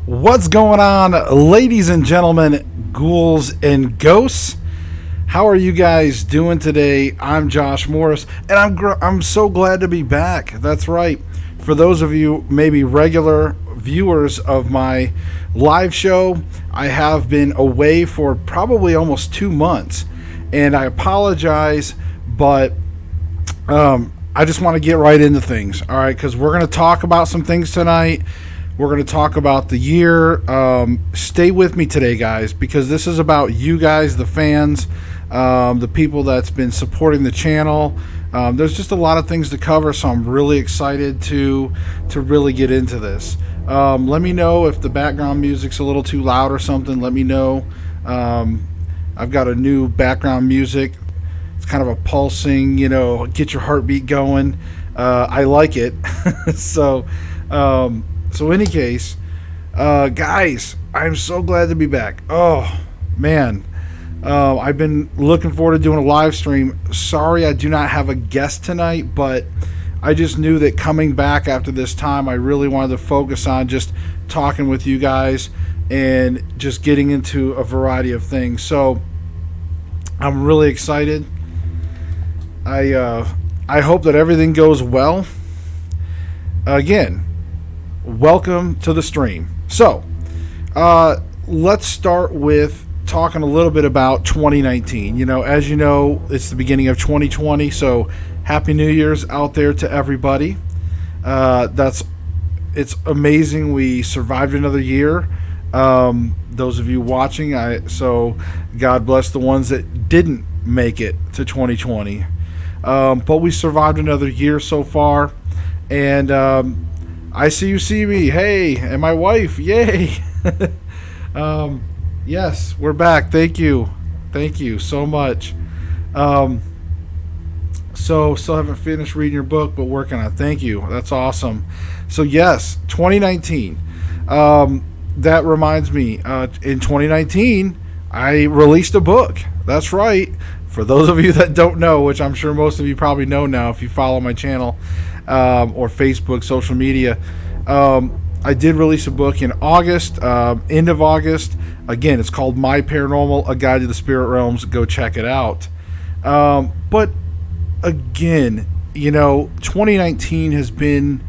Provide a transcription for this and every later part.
What's going on, ladies and gentlemen, ghouls and ghosts? How are you guys doing today? I'm Josh Morris, and I'm so glad to be back. That's right. For those of you maybe regular viewers of my live show, I have been away for probably almost 2 months, and I apologize, but I just want to get right into things. All right, because we're going to talk about some things tonight. We're going to talk about the year. Stay with me today, guys, because this is about you guys, the fans, the people that's been supporting the channel. There's just a lot of things to cover, so I'm really excited to really get into this. Let me know if the background music's a little too loud or something. Let me know. I've got a new background music. It's kind of a pulsing, get your heartbeat going. I like it. So in any case, guys, I'm so glad to be back. Oh, man. I've been looking forward to doing a live stream. Sorry I do not have a guest tonight, but I just knew that coming back after this time, I really wanted to focus on just talking with you guys and just getting into a variety of things. So I'm really excited. I hope that everything goes well. Again, welcome to the stream. So, let's start with talking a little bit about 2019. As you know, it's the beginning of 2020, so Happy New Year's out there to everybody. It's amazing we survived another year. Those of you watching, so God bless the ones that didn't make it to 2020. But we survived another year so far, and I see you see me, hey, and my wife, yay. Yes, we're back. Thank you so much. So still haven't finished reading your book, but working on it. Thank you, that's awesome. So yes, 2019. That reminds me, in 2019 I released a book. That's right. For those of you that don't know, which I'm sure most of you probably know now if you follow my channel, or Facebook, social media. I did release a book in August, end of August. Again, it's called My Paranormal, A Guide to the Spirit Realms. Go check it out. But again, 2019 has been,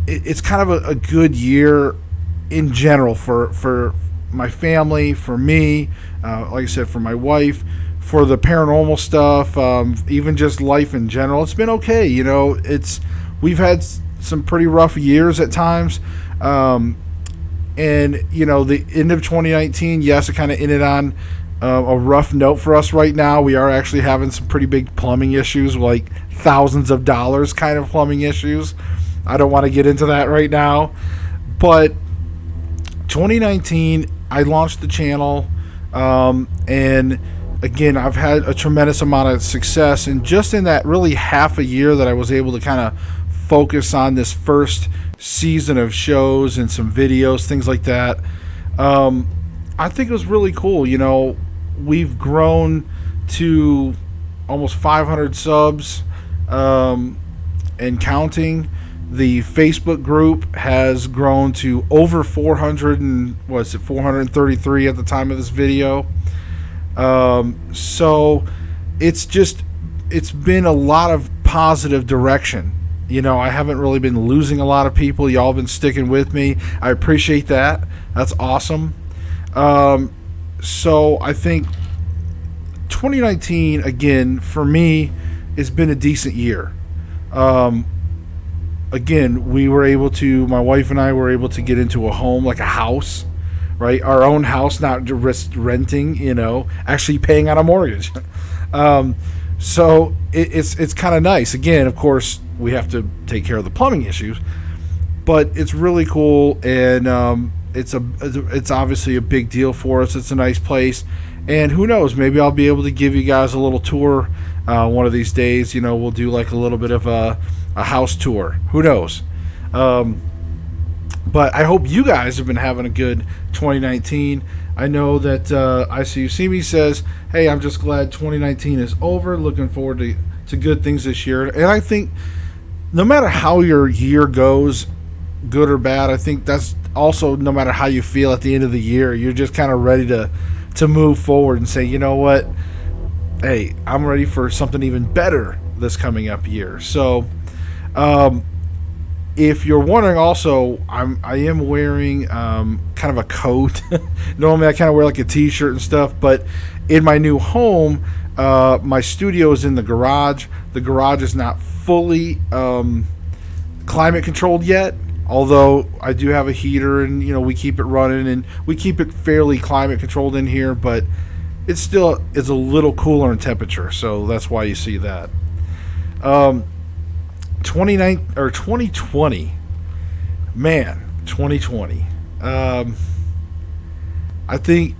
it's kind of a good year in general for my family, for me, like I said, for my wife, for the paranormal stuff, even just life in general. It's been okay. We've had some pretty rough years at times. And, the end of 2019, yes, it kind of ended on a rough note for us right now. We are actually having some pretty big plumbing issues, like thousands of dollars kind of plumbing issues. I don't want to get into that right now. But 2019, I launched the channel, and again, I've had a tremendous amount of success, and just in that really half a year that I was able to kind of focus on this first season of shows and some videos, things like that, I think it was really cool. We've grown to almost 500 subs, and counting. The Facebook group has grown to over 400 and 433 at the time of this video. So it's been a lot of positive direction. I haven't really been losing a lot of people. Y'all been sticking with me. I appreciate that. That's awesome. So I think 2019, again, for me, has been a decent year. Again, my wife and I were able to get into a home, like a house, right? Our own house, not just renting, actually paying on a mortgage. So it's kind of nice. Again, of course, we have to take care of the plumbing issues, but it's really cool, and it's obviously a big deal for us. It's a nice place, and who knows? Maybe I'll be able to give you guys a little tour one of these days. We'll do like a little bit of a house tour. Who knows? But I hope you guys have been having a good 2019. I know that I See You See Me says, hey, I'm just glad 2019 is over. Looking forward to good things this year. And I think no matter how your year goes, good or bad. I think that's also, no matter how you feel at the end of the year, you're just kind of ready to move forward and say, you know what, hey, I'm ready for something even better this coming up year. So, if you're wondering, also, I am wearing kind of a coat. Normally, I kind of wear like a t-shirt and stuff, but in my new home, my studio is in the garage. The garage is not fully climate controlled yet, although I do have a heater, and we keep it running, and we keep it fairly climate controlled in here, but it still is a little cooler in temperature, so that's why you see that. 2020, man, 2020. I think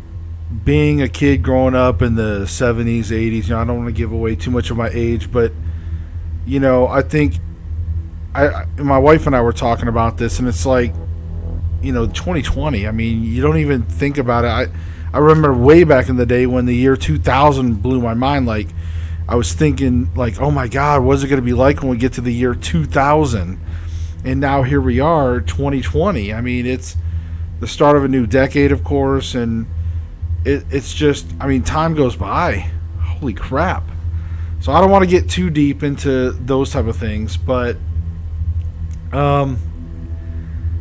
being a kid growing up in the 70s, 80s, I don't want to give away too much of my age, but I think my wife and I were talking about this, and it's like, 2020. I mean, you don't even think about it. I remember way back in the day when the year 2000 blew my mind. Like, I was thinking, like, oh my God, what is it going to be like when we get to the year 2000? And now here we are, 2020. I mean, it's the start of a new decade, of course, and it's just, I mean, time goes by. Holy crap. So I don't want to get too deep into those type of things, but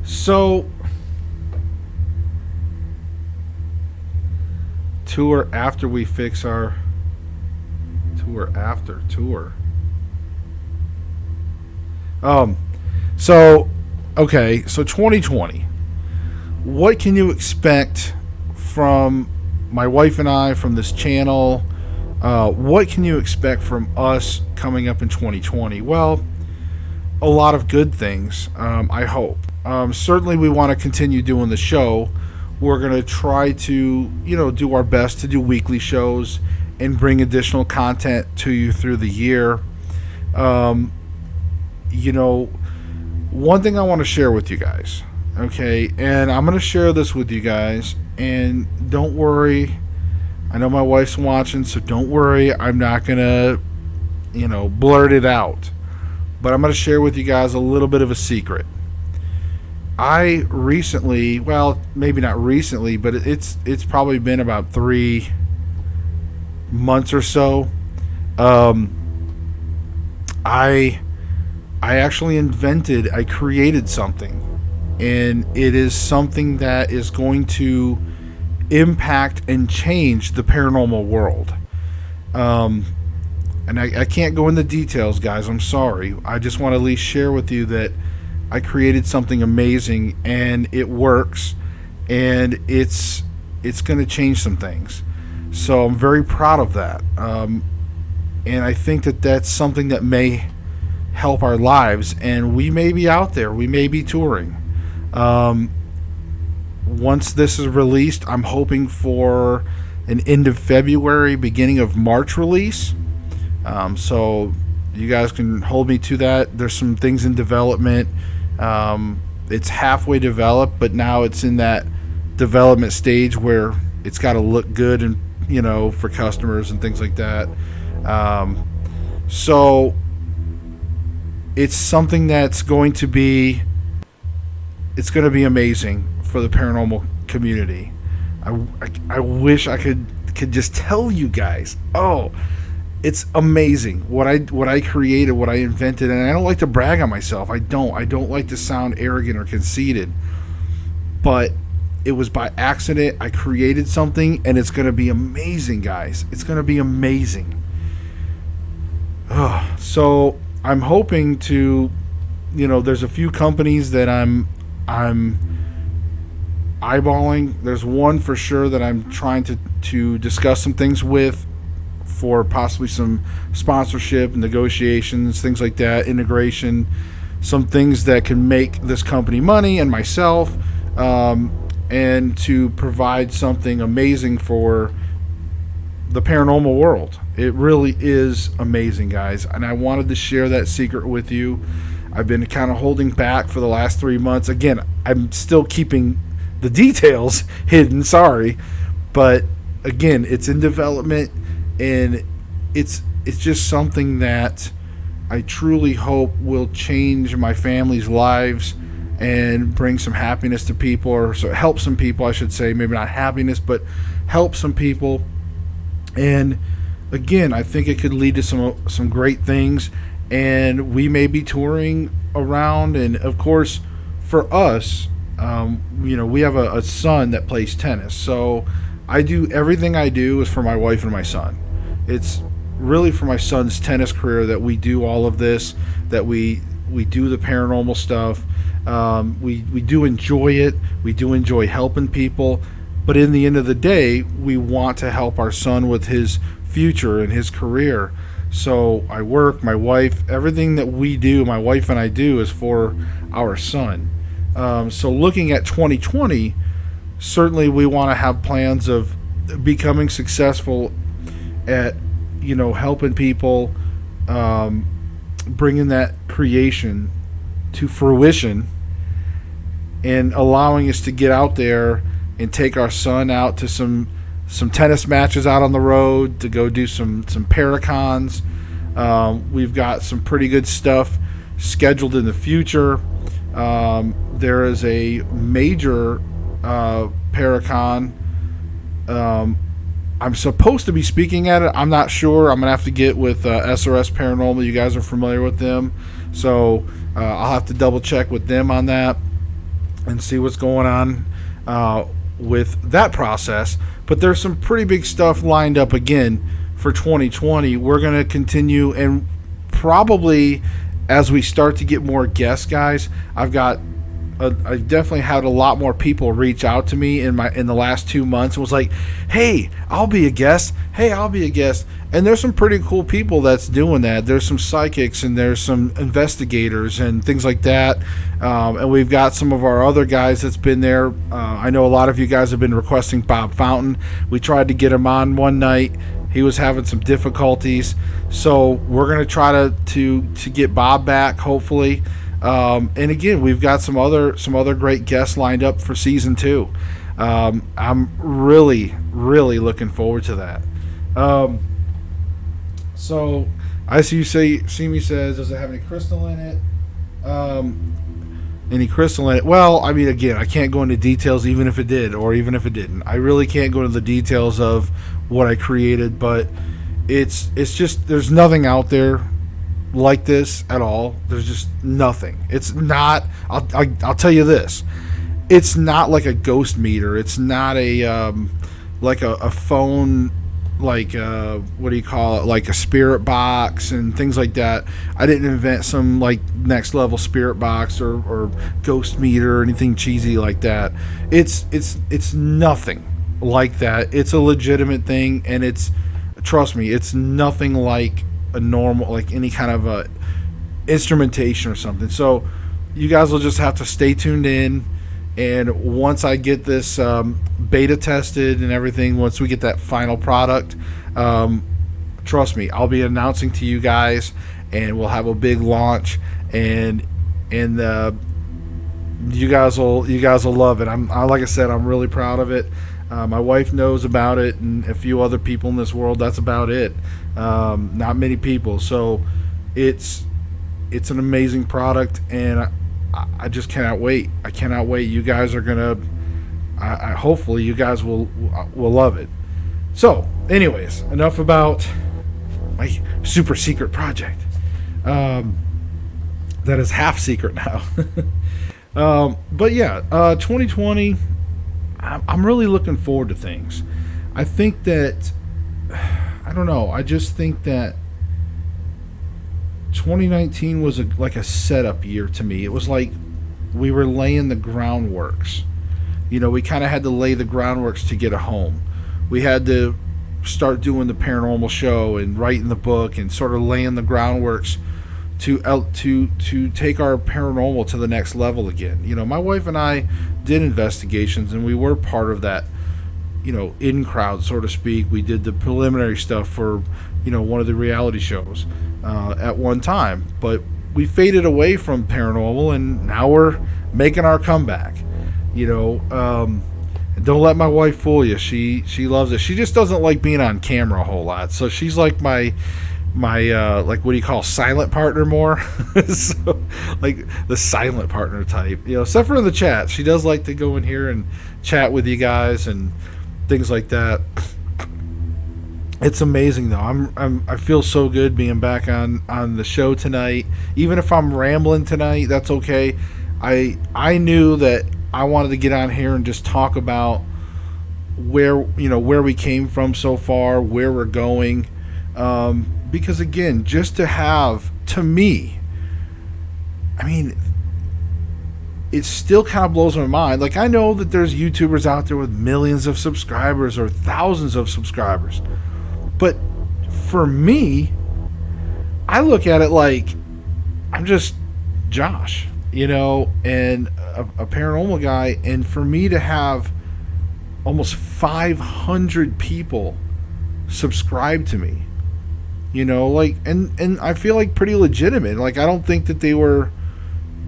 so tour after we fix our tour. So okay, so 2020. What can you expect from my wife and I, from this channel? What can you expect from us coming up in 2020? Well, a lot of good things, I hope. Certainly we want to continue doing the show. We're going to try to, do our best to do weekly shows and bring additional content to you through the year. One thing I want to share with you guys, okay, and I'm going to share this with you guys, and don't worry, I know my wife's watching, so don't worry, I'm not going to, blurt it out, but I'm going to share with you guys a little bit of a secret. I recently, well, maybe not recently, but it's probably been about 3 months or so. I actually I created something, and it is something that is going to impact and change the paranormal world. And I can't go into details, guys. I'm sorry. I just want to at least share with you that I created something amazing, and it works, and it's going to change some things. So I'm very proud of that. And I think that that's something that may help our lives, and we may be out there. We may be touring. Once this is released, I'm hoping for an end of February, beginning of March release. So you guys can hold me to that. There's some things in development. It's halfway developed, but now it's in that development stage where it's got to look good, and for customers and things like that. So it's something that's going to be amazing for the paranormal community. I wish I could just tell you guys. Oh, it's amazing what I created, what I invented, and I don't like to brag on myself. I don't like to sound arrogant or conceited, but it was by accident. I created something, and it's going to be amazing, guys. It's going to be amazing. So I'm hoping to, there's a few companies that I'm eyeballing. There's one for sure that I'm trying to discuss some things with, for possibly some sponsorship, negotiations, things like that, integration, some things that can make this company money and myself, and to provide something amazing for the paranormal world. It really is amazing, guys, and I wanted to share that secret with you. I've been kind of holding back for the last 3 months. Again, I'm still keeping the details hidden, sorry, but again, it's in development, and it's just something that I truly hope will change my family's lives and bring some happiness to people, or so help some people, I should say. Maybe not happiness, but help some people. And again, I think it could lead to some great things. And we may be touring around. And of course, for us, we have a son that plays tennis. So I do everything I do is for my wife and my son. It's really for my son's tennis career that we do all of this, that we do the paranormal stuff. We do enjoy it. We do enjoy helping people. But in the end of the day, we want to help our son with his future and his career. So I work, my wife, everything that we do, my wife and I do, is for our son. So looking at 2020, certainly we want to have plans of becoming successful at, helping people, bringing that creation to fruition, and allowing us to get out there and take our son out to some tennis matches out on the road, to go do some Paracons. We've got some pretty good stuff scheduled in the future. There is a major Paracon. I'm supposed to be speaking at it. I'm not sure. I'm going to have to get with SRS Paranormal. You guys are familiar with them. So I'll have to double check with them on that and see what's going on with that process. But there's some pretty big stuff lined up again for 2020. We're going to continue, and probably as we start to get more guests, guys, I definitely had a lot more people reach out to me in the last 2 months and was like, hey, I'll be a guest. Hey, I'll be a guest. And there's some pretty cool people that's doing that. There's some psychics and there's some investigators and things like that. And we've got some of our other guys that's been there. I know a lot of you guys have been requesting Bob Fountain. We tried to get him on one night. He was having some difficulties. So we're going to try to get Bob back, hopefully. And again, we've got some other great guests lined up for season 2. I'm really, really looking forward to that. So I see me says, does it have any crystal in it? Any crystal in it? Well, I mean, again, I can't go into details, even if it did or even if it didn't. I really can't go into the details of what I created, but it's just, there's nothing out there like this at all. There's just nothing. It's not, I'll tell you this, it's not like a ghost meter. It's not a like a phone, like what do you call it, like a spirit box and things like that. I didn't invent some like next level spirit box or ghost meter or anything cheesy like that. It's nothing like that. It's a legitimate thing, and trust me, it's nothing like a normal, like any kind of a instrumentation or something. So you guys will just have to stay tuned in, and once I get this beta tested and everything, once we get that final product, trust me, I'll be announcing to you guys, and we'll have a big launch, and you guys will love it. Like I said, I'm really proud of it. My wife knows about it, and a few other people in this world. That's about it. Not many people. So it's an amazing product, and I just cannot wait. I cannot wait. You guys are gonna. Hopefully, you guys will love it. So, anyways, enough about my super secret project. That is half secret now. But yeah, 2020. I'm really looking forward to things. I think that, I don't know, I just think that 2019 was like a setup year to me. It was like we were laying the groundworks. We kind of had to lay the groundworks to get a home. We had to start doing the paranormal show and writing the book and sort of laying the groundworks to take our paranormal to the next level again. My wife and I did investigations, and we were part of that, in crowd, so to speak. We did the preliminary stuff for, one of the reality shows at one time, but we faded away from paranormal, and now we're making our comeback. Don't let my wife fool you. She loves it. She just doesn't like being on camera a whole lot. So she's like my my like, what do you call, silent partner more. So, like, the silent partner type, except for in the chat. She does like to go in here and chat with you guys and things like that. It's amazing though. I feel so good being back on the show tonight. Even if I'm rambling tonight, that's okay. I knew that I wanted to get on here and just talk about where we came from so far, where we're going. Because again, just to have, to me, I mean, it still kind of blows my mind. Like, I know that there's YouTubers out there with millions of subscribers or thousands of subscribers. But for me, I look at it like I'm just Josh, and a paranormal guy. And for me to have almost 500 people subscribe to me, like, and I feel like pretty legitimate. Like, I don't think that they were,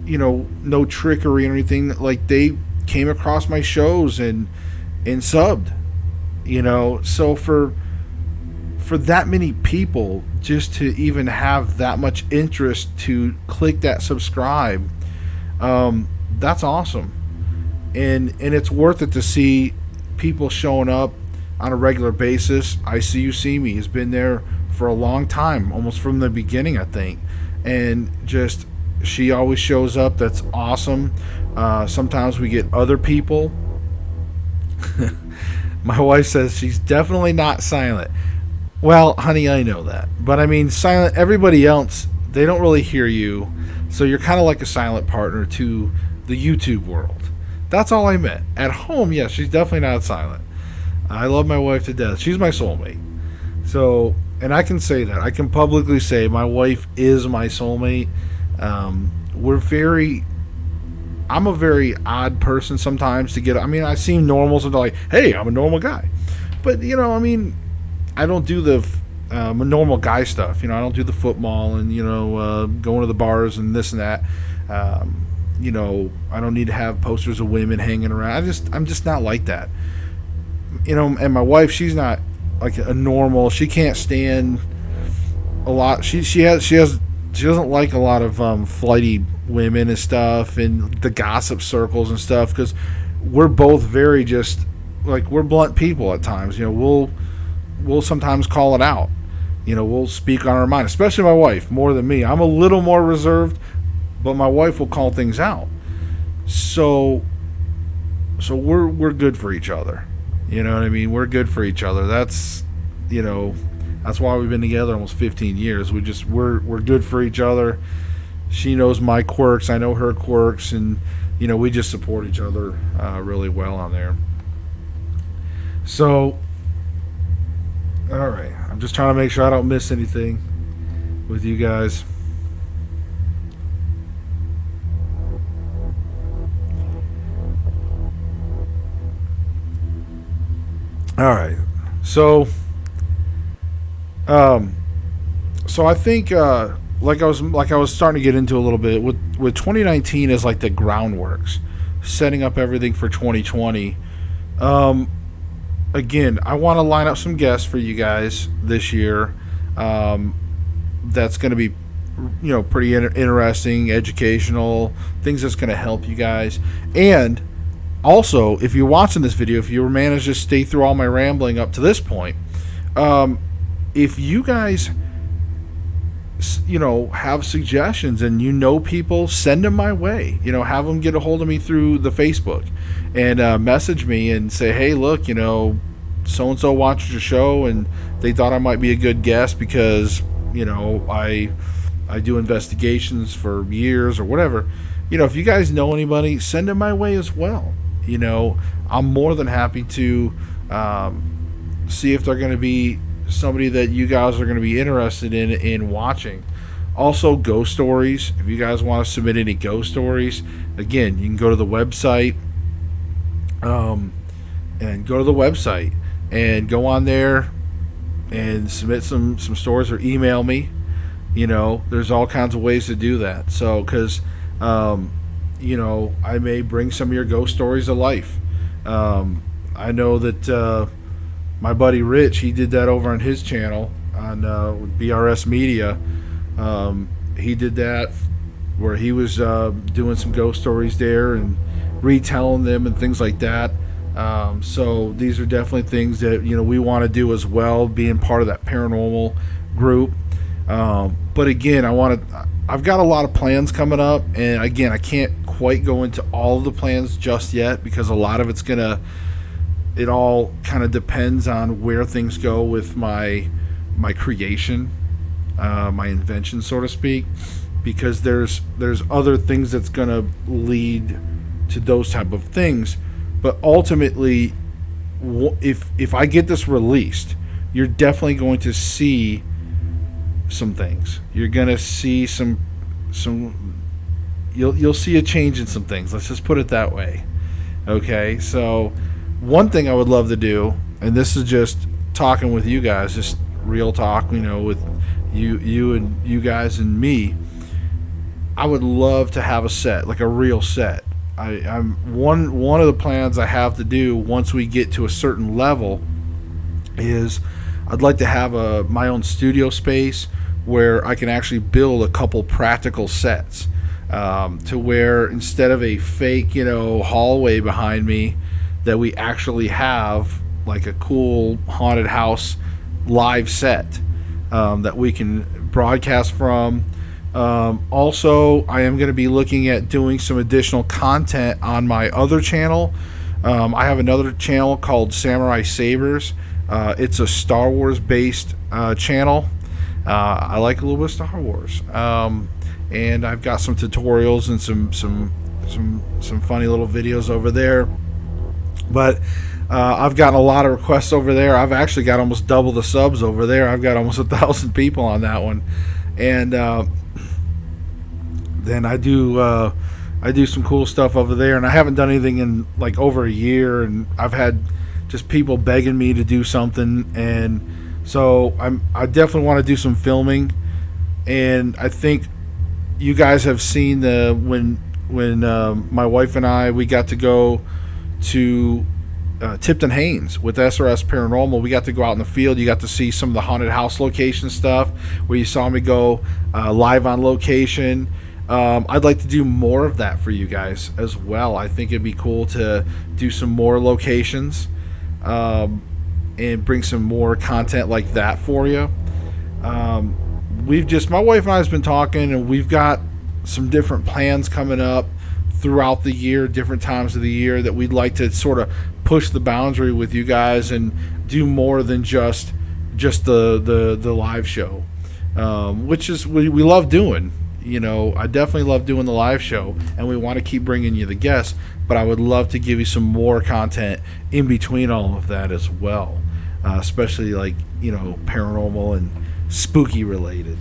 no trickery or anything. Like, they came across my shows and subbed, so for that many people just to even have that much interest to click that subscribe, that's awesome. And it's worth it to see people showing up on a regular basis. I See You See Me has been there for a long time, almost from the beginning, I think. And just, she always shows up. That's awesome. Sometimes we get other people. My wife says she's definitely not silent. Well, honey, I know that. But I mean, silent, everybody else, they don't really hear you. So you're kind of like a silent partner to the YouTube world. That's all I meant. At home, yes, she's definitely not silent. I love my wife to death. She's my soulmate. So, and I can say that. I can publicly say my wife is my soulmate. I'm a very odd person sometimes to get. I mean, I seem normal, so they're like, hey, I'm a normal guy. But, I mean, I don't do the normal guy stuff. I don't do the football and, going to the bars and this and that. I don't need to have posters of women hanging around. I'm just not like that. And my wife, she's not like a normal. She can't stand a lot. She doesn't like a lot of flighty women and stuff and the gossip circles and stuff, because we're both very just like, we're blunt people at times. We'll sometimes call it out. We'll speak on our mind, especially my wife more than me. I'm a little more reserved, but my wife will call things out. So we're good for each other. You know what I mean? We're good for each other. That's why we've been together almost 15 years. We're good for each other. She knows my quirks, I know her quirks, and we just support each other really well on there. So, all right, I'm just trying to make sure I don't miss anything with you guys. All right, so I think like I was starting to get into a little bit with 2019 as like the groundworks, setting up everything for 2020. Again, I want to line up some guests for you guys this year. That's going to be, pretty interesting, educational, things that's going to help you guys. And also, if you're watching this video, if you managed to stay through all my rambling up to this point, if you guys, have suggestions and people, send them my way. Have them get a hold of me through the Facebook and message me and say, hey, look, so-and-so watched your show and they thought I might be a good guest because, I do investigations for years or whatever. If you guys know anybody, send them my way as well. I'm more than happy to see if they're going to be somebody that you guys are going to be interested in watching. Also, ghost stories. If you guys want to submit any ghost stories, again, you can go to the website and go on there and submit some stories or email me. There's all kinds of ways to do that. So, because I may bring some of your ghost stories to life. I know that my buddy Rich, he did that over on his channel. with BRS Media. He did that where he was doing some ghost stories there and retelling them and things like that. So these are definitely things that we want to do as well, being part of that paranormal group. But again, I've got a lot of plans coming up, and again, I can't quite go into all of the plans just yet because a lot of it all kind of depends on where things go with my creation, my invention, so to speak, because there's other things that's going to lead to those type of things. But ultimately, if I get this released, you're definitely going to see some things. You're going to see some you'll see a change in some things. Let's just put it that way. Okay? So one thing I would love to do, and this is just talking with you guys, just real talk, with you and you guys and me. I would love to have a set, like a real set. I'm one of the plans I have to do once we get to a certain level is I'd like to have my own studio space where I can actually build a couple practical sets, to where instead of a fake hallway behind me, that we actually have like a cool haunted house live set that we can broadcast from. Also, I am going to be looking at doing some additional content on my other channel. I have another channel called Samurai Sabers. It's a Star Wars based channel. I like a little bit of Star Wars, and I've got some tutorials and some funny little videos over there. But I've gotten a lot of requests over there. I've actually got almost double the subs over there. I've got almost 1,000 people on that one, and then I do some cool stuff over there, and I haven't done anything in like over a year, and I've had just people begging me to do something, and so I definitely want to do some filming. And I think you guys have seen when my wife and we got to go to Tipton Haynes with SRS Paranormal. We got to go out in the field. You got to see some of the haunted house location stuff where you saw me go live on location. I'd like to do more of that for you guys as well. I think it'd be cool to do some more locations and bring some more content like that for you. My wife and I have been talking, and we've got some different plans coming up throughout the year, different times of the year, that we'd like to sort of push the boundary with you guys and do more than just the live show, which is we love doing. I definitely love doing the live show, and we want to keep bringing you the guests, but I would love to give you some more content in between all of that as well, especially like paranormal and spooky related.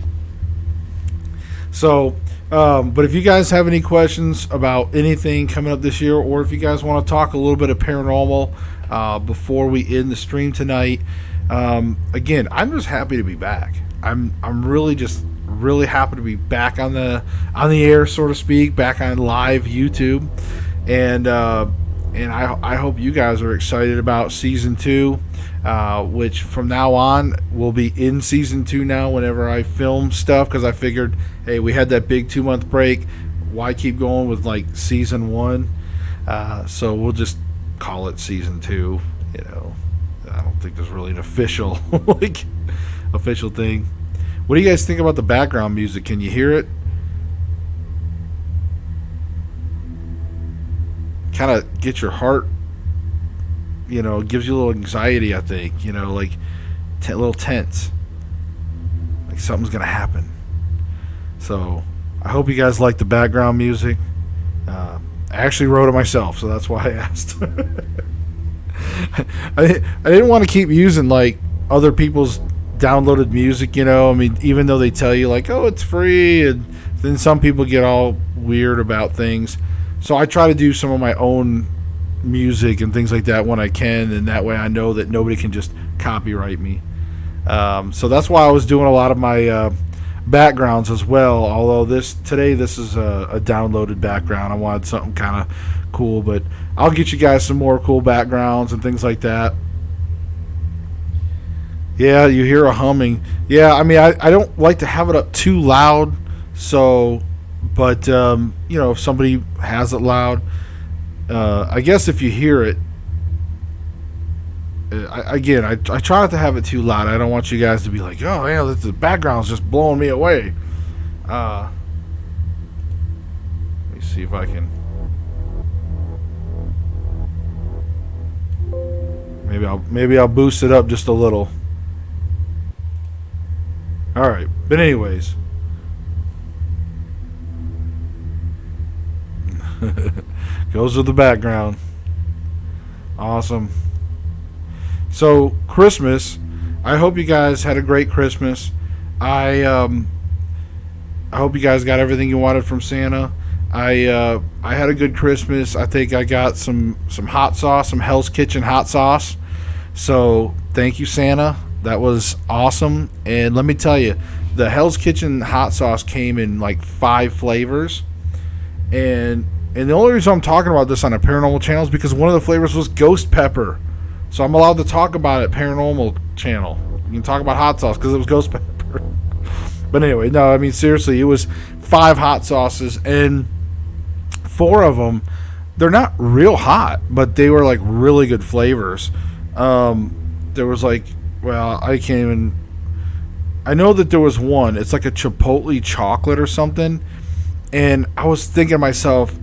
So but if you guys have any questions about anything coming up this year, or if you guys want to talk a little bit of paranormal before we end the stream tonight, again, I'm just happy to be back. I'm really happy to be back on the air, so to speak, back on live YouTube, and I hope you guys are excited about season 2, which from now on will be in season 2 now whenever I film stuff, because I figured, hey, we had that big 2-month break, why keep going with like season 1? So we'll just call it season 2. I don't think there's really an official official thing. What do you guys think about the background music? Can you hear it? Kind of get your heart, gives you a little anxiety, I think, like a little tense, like something's going to happen. So I hope you guys like the background music. I actually wrote it myself, so that's why I asked. I didn't want to keep using like other people's downloaded music, even though they tell you like, oh, it's free, and then some people get all weird about things. So I try to do some of my own music and things like that when I can, and that way I know that nobody can just copyright me. So that's why I was doing a lot of my backgrounds as well, although today this is a downloaded background. I wanted something kind of cool, but I'll get you guys some more cool backgrounds and things like that. Yeah, you hear a humming. Yeah, I mean, I don't like to have it up too loud. So, but you know, if somebody has it loud, I guess if you hear it, I try not to have it too loud. I don't want you guys to be like, oh yeah, the background's just blowing me away. Let me see if I can. Maybe I'll boost it up just a little. All right, but anyways, goes with the background. Awesome. So Christmas, I hope you guys had a great Christmas. I hope you guys got everything you wanted from Santa. I had a good Christmas. I think I got some hot sauce, some Hell's Kitchen hot sauce. So thank you, Santa. That was awesome. And let me tell you, the Hell's Kitchen hot sauce came in like 5 flavors. And the only reason I'm talking about this on a paranormal channel is because one of the flavors was ghost pepper. So I'm allowed to talk about it paranormal channel. You can talk about hot sauce because it was ghost pepper. But anyway, no, I mean seriously, it was 5 hot sauces, and 4 of them, they're not real hot, but they were like really good flavors. There was like, well, I can't even. I know that there was one. It's like a chipotle chocolate or something, and I was thinking to myself,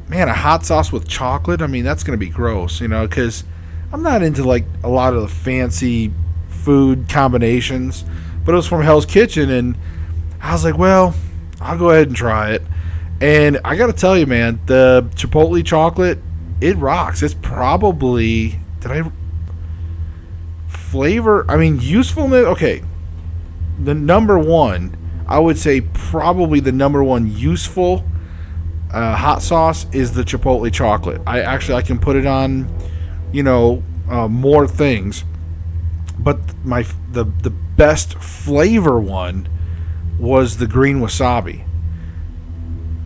man, a hot sauce with chocolate. I mean, that's gonna be gross, you know, because I'm not into like a lot of the fancy food combinations. But it was from Hell's Kitchen, and I was like, well, I'll go ahead and try it. And I got to tell you, man, the chipotle chocolate, it rocks. It's probably, flavor, I mean, usefulness, okay. The number one, I would say probably the number one useful hot sauce is the chipotle chocolate. I can put it on, you know, more things. But the best flavor one was the green wasabi.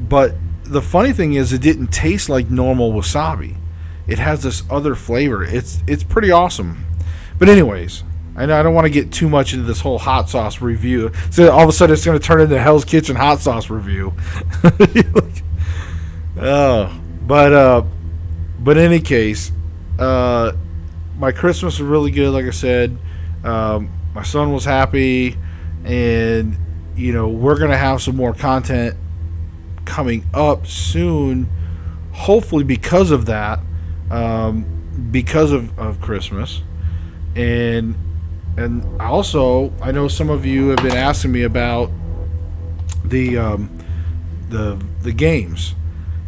But the funny thing is, it didn't taste like normal wasabi. It has this other flavor. It's pretty awesome. But anyways, I don't want to get too much into this whole hot sauce review. So all of a sudden, it's going to turn into Hell's Kitchen hot sauce review. But in any case, my Christmas was really good. Like I said, my son was happy, and you know, we're gonna have some more content coming up soon, hopefully because of that, because of Christmas. And also, I know some of you have been asking me about the games.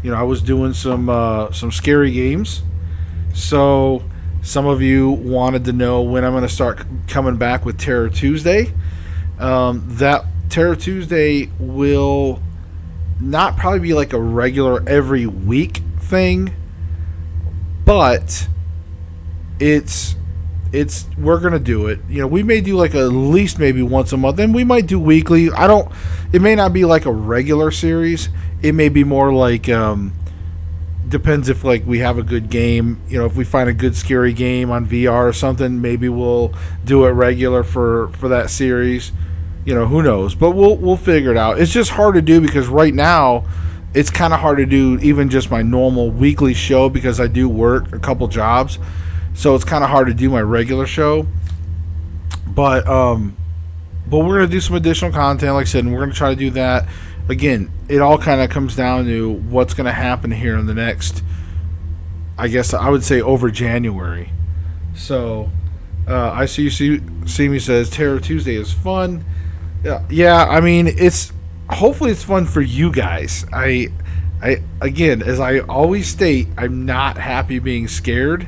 You know, I was doing some scary games, so some of you wanted to know when I'm going to start coming back with Terror Tuesday. That Terror Tuesday will not probably be like a regular every week thing, but we're gonna do it. You know, we may do like at least maybe once a month, and we might do weekly. It may not be like a regular series. It may be more like depends if like we have a good game. You know, if we find a good scary game on VR or something, maybe we'll do it regular for that series. You know, who knows? But we'll figure it out. It's just hard to do because right now it's kind of hard to do even just my normal weekly show because I do work a couple jobs. So it's kind of hard to do my regular show. But we're going to do some additional content, like I said, and we're going to try to do that. Again, it all kind of comes down to what's going to happen here in the next, I guess I would say over January. So, I see me says Terror Tuesday is fun. Yeah, I mean, hopefully it's fun for you guys. I again, as I always state, I'm not happy being scared.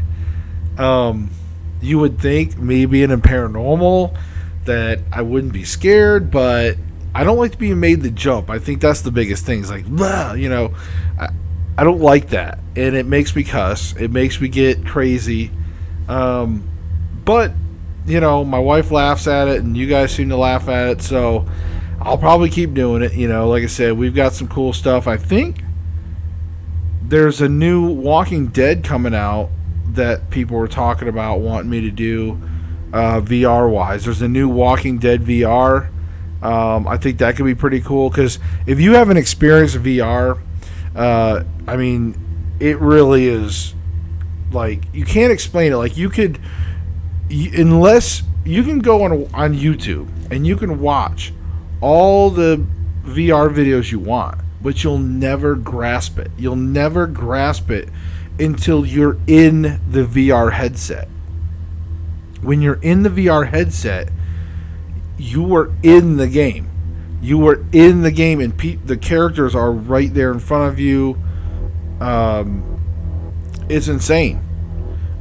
You would think me being in paranormal that I wouldn't be scared, but I don't like to be made the jump. I think that's the biggest thing. It's like, you know, I don't like that, and it makes me cuss. It makes me get crazy. But you know, my wife laughs at it, and you guys seem to laugh at it, so I'll probably keep doing it. You know, like I said, we've got some cool stuff. I think there's a new Walking Dead coming out that people were talking about wanting me to do. VR wise. There's a new Walking Dead VR. I think that could be pretty cool because if you haven't experienced VR, I mean, it really is like you can't explain it. Like unless you can go on YouTube and you can watch all the VR videos you want, but you'll never grasp it. You'll never grasp it until you're in the VR headset. When you're in the VR headset, you are in the game. You are in the game, and the characters are right there in front of you. It's insane.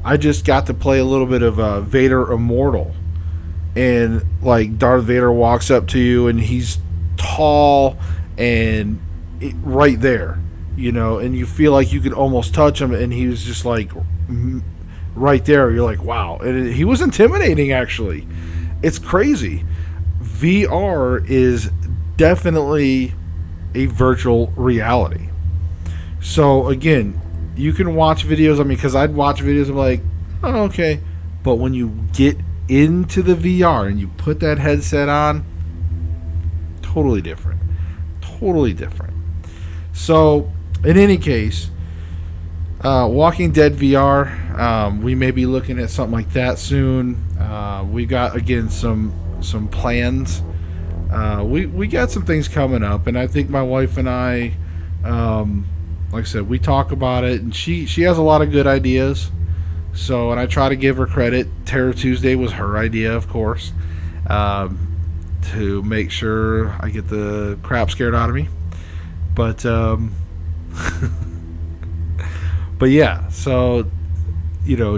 I just got to play a little bit of Vader Immortal, and like Darth Vader walks up to you, and he's tall and right there, and you feel like you could almost touch him, and he was just like right there. You're like, wow. And he was intimidating, actually. It's crazy. VR is definitely a virtual reality. So again, you can watch videos. I mean, because I'd watch videos of like, oh, okay. But when you get into the VR and you put that headset on, totally different. Totally different. So in any case, Walking Dead VR, we may be looking at something like that soon. We got, again, some plans. We got some things coming up, and I think my wife and I, like I said, we talk about it, and she has a lot of good ideas. So, and I try to give her credit. Terror Tuesday was her idea, of course, to make sure I get the crap scared out of me. But but yeah, so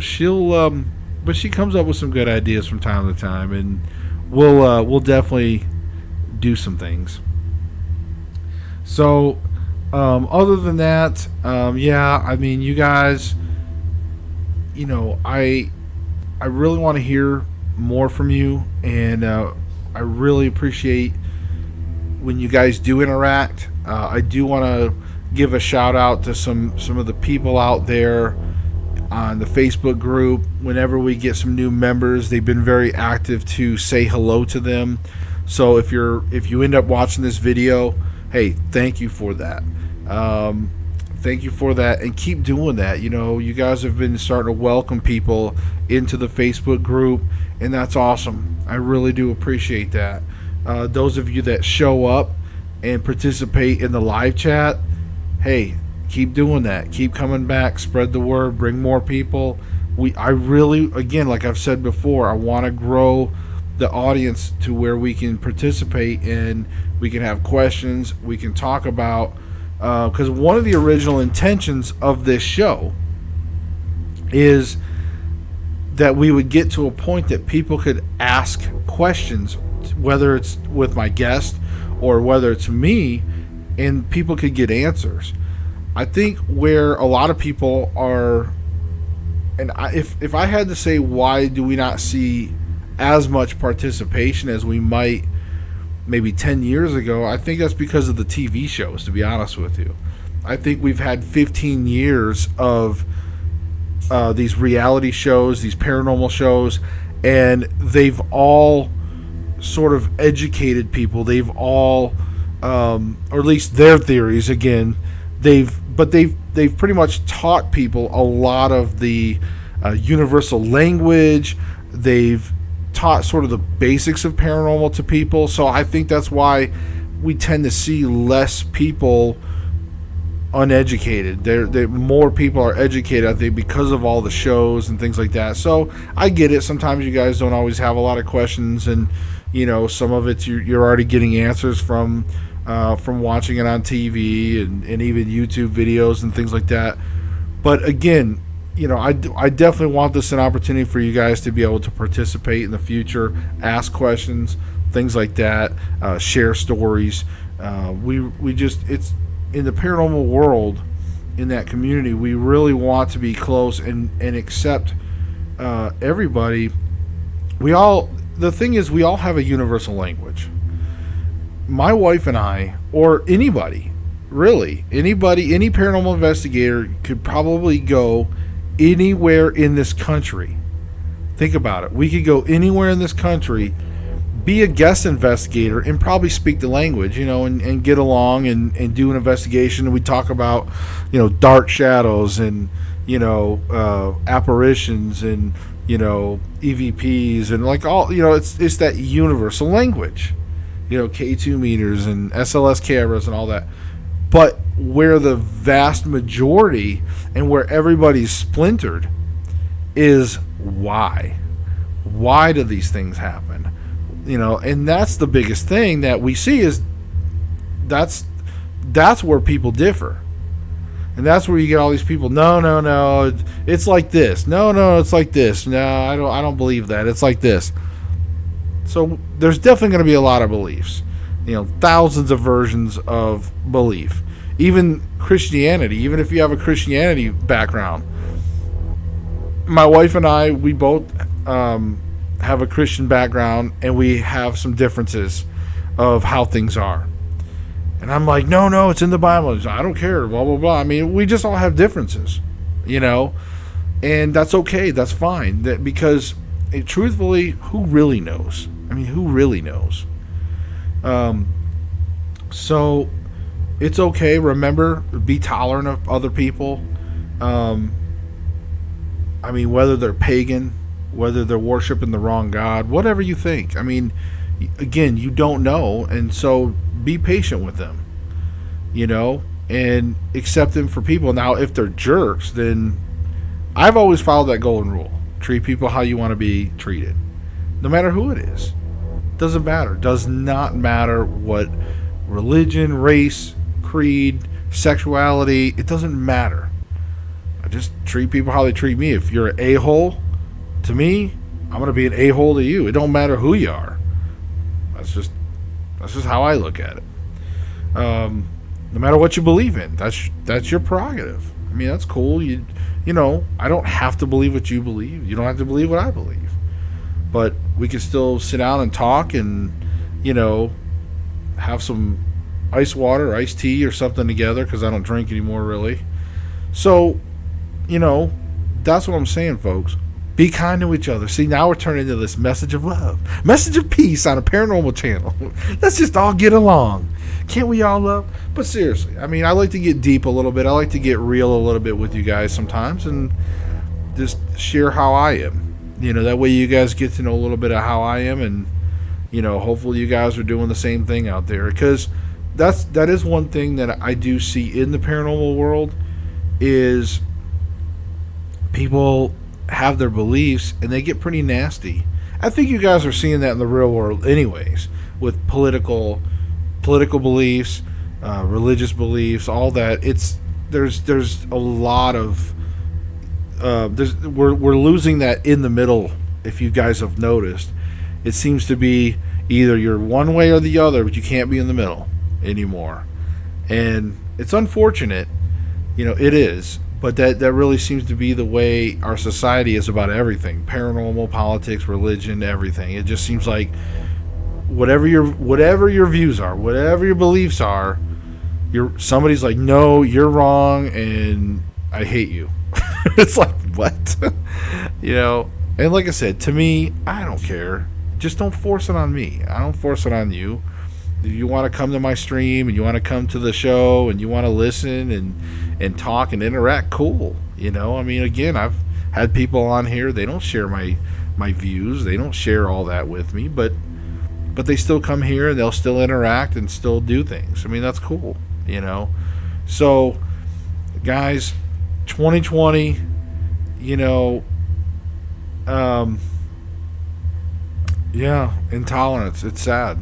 she'll but she comes up with some good ideas from time to time, and we'll definitely do some things. So other than that, yeah, I mean, you guys, I really want to hear more from you, and I really appreciate when you guys do interact. I do want to give a shout out to some of the people out there on the Facebook group. Whenever we get some new members, they've been very active to say hello to them. So if you end up watching this video, hey, thank you for that. Thank you for that, and keep doing that. You guys have been starting to welcome people into the Facebook group, and that's awesome. I really do appreciate that. Those of you that show up and participate in the live chat, hey, keep doing that. Keep coming back. Spread the word. Bring more people. I really, again, like I've said before, I want to grow the audience to where we can participate and we can have questions. We can talk about, because one of the original intentions of this show is that we would get to a point that people could ask questions, whether it's with my guest or whether it's me, and people could get answers. I think where a lot of people are, and if I had to say why do we not see as much participation as we might maybe 10 years ago, I think that's because of the TV shows, to be honest with you. I think we've had 15 years of these reality shows, these paranormal shows, and they've all sort of educated people. They've all, or at least their theories, again, they've pretty much taught people a lot of the universal language. They've taught sort of the basics of paranormal to people. So I think that's why we tend to see less people uneducated. More people are educated, I think, because of all the shows and things like that. So I get it. Sometimes you guys don't always have a lot of questions, and some of it you're already getting answers from watching it on TV and even YouTube videos and things like that. But again, I definitely want this an opportunity for you guys to be able to participate in the future, ask questions, things like that, share stories. We just, it's in the paranormal world, in that community, we really want to be close and accept everybody. The thing is, we all have a universal language. My wife and I, or anybody, really, any paranormal investigator could probably go anywhere in this country Think about it. We could go anywhere in this country, be a guest investigator, and probably speak the language, and get along and do an investigation. And we talk about, dark shadows and, apparitions and, EVPs and like all, it's that universal language, K2 meters and SLS cameras and all that. But where the vast majority and where everybody's splintered is why. Why do these things happen? And that's the biggest thing that we see is that's where people differ. And that's where you get all these people, no, it's like this. No, it's like this. No, I don't believe that. It's like this. So there's definitely going to be a lot of beliefs. Thousands of versions of belief. Even Christianity, even if you have a Christianity background. My wife and I, we both have a Christian background, and we have some differences of how things are. And I'm like, no, it's in the Bible. I don't care, blah, blah, blah. I mean, we just all have differences, and that's okay. That's fine. Because truthfully, who really knows? I mean, who really knows? So it's okay. Remember, be tolerant of other people. I mean, whether they're pagan, whether they're worshiping the wrong God, whatever you think. I mean, again, you don't know, and so be patient with them, and accept them for people. Now, if they're jerks, then I've always followed that golden rule. Treat people how you want to be treated, no matter who it is. Doesn't matter. Does not matter what religion, race, creed, sexuality, it doesn't matter. I just treat people how they treat me. If you're an a-hole to me, I'm going to be an a-hole to you. It don't matter who you are. That's just how I look at it. No matter what you believe in, that's your prerogative. I mean, that's cool. I don't have to believe what you believe. You don't have to believe what I believe. But we can still sit down and talk and, have some ice water, iced tea or something together, because I don't drink anymore, really. So, that's what I'm saying, folks. Be kind to each other. See, now we're turning into this message of love, message of peace on a paranormal channel. Let's just all get along. Can't we all love? But seriously, I mean, I like to get deep a little bit. I like to get real a little bit with you guys sometimes and just share how I am. That way you guys get to know a little bit of how I am, and, hopefully you guys are doing the same thing out there. Because that is one thing that I do see in the paranormal world is people have their beliefs and they get pretty nasty. I think you guys are seeing that in the real world anyways, with political beliefs, religious beliefs, all that. There's a lot of we're losing that in the middle. If you guys have noticed, it seems to be either you're one way or the other, but you can't be in the middle anymore. And it's unfortunate, it is. But that really seems to be the way our society is about everything. Paranormal, politics, religion, everything. It just seems like whatever your views are, whatever your beliefs are, somebody's like, no, you're wrong, and I hate you. It's like, what? And like I said, to me, I don't care. Just don't force it on me. I don't force it on you. If you want to come to my stream and you want to come to the show and you want to listen and talk and interact, cool. I mean, again, I've had people on here, they don't share my views, they don't share all that with me, but they still come here and they'll still interact and still do things. I mean, that's cool, So, guys, 2020, intolerance, it's sad.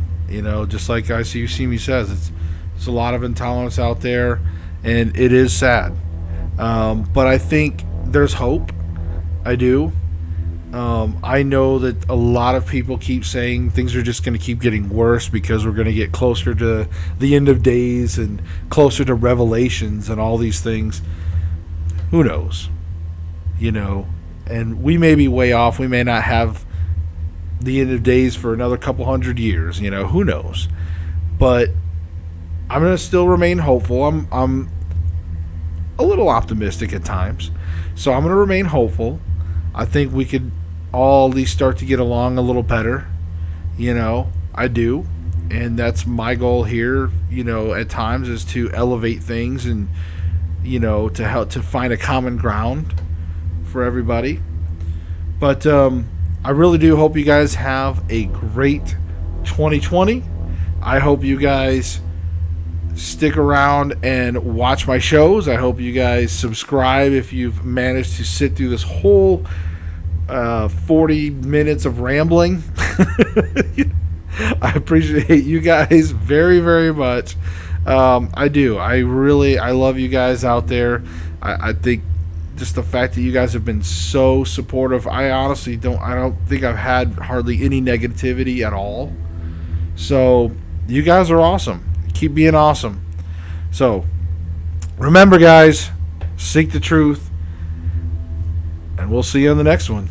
Just like I see me says, it's a lot of intolerance out there, and it is sad. But I think there's hope. I do. I know that a lot of people keep saying things are just going to keep getting worse because we're going to get closer to the end of days and closer to revelations and all these things. Who knows? And we may be way off. We may not have the end of days for another couple hundred years. Who knows? But I'm going to still remain hopeful. I'm a little optimistic at times. So I'm going to remain hopeful. I think we could all at least start to get along a little better. You know, I do. And that's my goal here, you know, at times, is to elevate things and, you know, to help to find a common ground for everybody. But I really do hope you guys have a great 2020. I hope you guys stick around and watch my shows. I hope you guys subscribe if you've managed to sit through this whole 40 minutes of rambling. I appreciate you guys very, very much. I do. I love you guys out there. I think just the fact that you guys have been so supportive. I honestly don't think I've had hardly any negativity at all. So you guys are awesome. Keep being awesome. So remember, guys, seek the truth, and we'll see you on the next one.